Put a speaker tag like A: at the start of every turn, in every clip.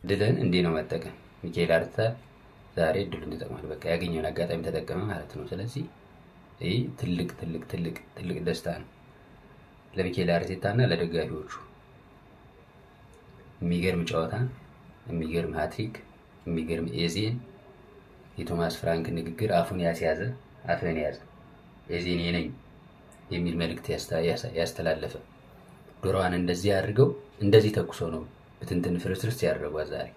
A: ድልን እንዲህ ነው መጠቀም። ሚካኤል አርቴታ ዛሬ ድሉን ተጠቅሟል። በቃ ያገኘውን አጋጣሚ ተጠቀመ ማለት ነው። ስለዚህ ይህ ትልቅ ደስታ ነው ለሚካኤል አርቴታ እና ለደጋፊዎቹ። የሚገርም ጨዋታ፣ የሚገርም ሃትሪክ፣ የሚገርም ኤዜን የቶማስ ፍራንክ ንግግር አፉን ያስያዘ አፍህን ያዘ ኤዜን ነኝ የሚል መልእክት ያስተላለፈ። ዶሮዋን እንደዚህ አድርገው እንደዚህ ተኩሰው ነው ብትንትን ፍርስርስ ያደረጓት። ዛሬ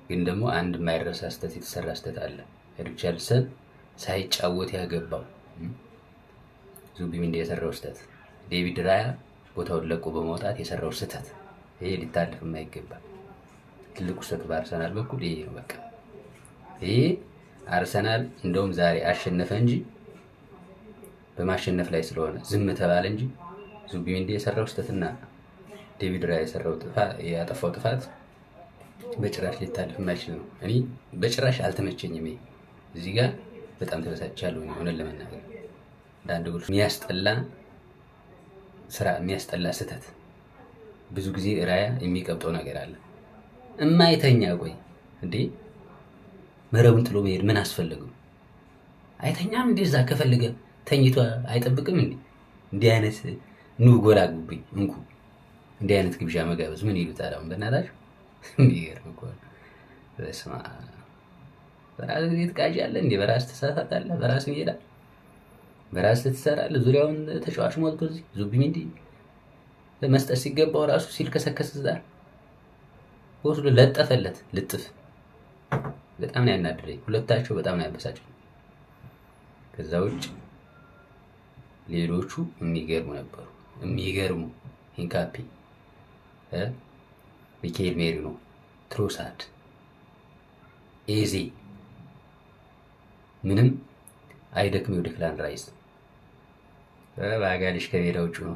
A: ግን ደግሞ አንድ የማይረሳ ስህተት የተሰራ ስህተት አለ። ሪቻርልሰን ሳይጫወት ያገባው ዙቢሜንዲ የሰራው ስህተት፣ ዴቪድ ራያ ቦታውን ለቆ በመውጣት የሰራው ስህተት፣ ይሄ ሊታለፍ የማይገባ ትልቁ ስህተት በአርሰናል በኩል ይሄ ነው። በቃ ይሄ አርሰናል እንደውም ዛሬ አሸነፈ እንጂ በማሸነፍ ላይ ስለሆነ ዝም ተባለ እንጂ ዙቢሜንዲ የሰራው ስህተትና ዴቪድ ራያ ያጠፋው ጥፋት በጭራሽ ሊታለፍ የማይችል ነው። እኔ በጭራሽ አልተመቸኝም። እዚህ ጋር በጣም ተበሳጭቻለሁ። ሆነን ለመናገር አንዳንድ ጎል የሚያስጠላ ስራ፣ የሚያስጠላ ስህተት። ብዙ ጊዜ ራያ የሚቀብጠው ነገር አለ እማይተኛ። ቆይ እንዴ መረቡን ጥሎ መሄድ ምን አስፈልገው? አይተኛም እንዴ? እዛ ከፈልገ ተኝቶ አይጠብቅም እንዴ? እንዲህ አይነት ኑ ጎል አግቡብኝ እንኩ እንዲህ አይነት ግብዣ መጋበዝ ምን ይሉታል? አሁን በእናታችሁ የሚገርም እኮ ነው። በስመ አብ በራስ ጊዜ ትቃዣለህ እንዴ? በራስ ትሳሳታለህ፣ በራስ ሜዳ በራስ ትሰራለህ። ዙሪያውን ተጫዋች ሞልቶ እዚህ ዙቢሜንዲ መስጠት ሲገባው ራሱ ሲልከሰከስ እዛ ወስዶ ለጠፈለት ልጥፍ። በጣም ነው ያናደረኝ። ሁለታቸው በጣም ነው ያበሳጨኝ። ከዛ ውጭ ሌሎቹ የሚገርሙ ነበሩ። የሚገርሙ ሂንካፒ፣ ሚካኤል ሜሪኖ፣ ትሮሳርድ፣ ኤዜ ምንም አይደክም። ወደ ክላን ራይስ በአጋሊሽ ከሜዳ ውጭ ነው።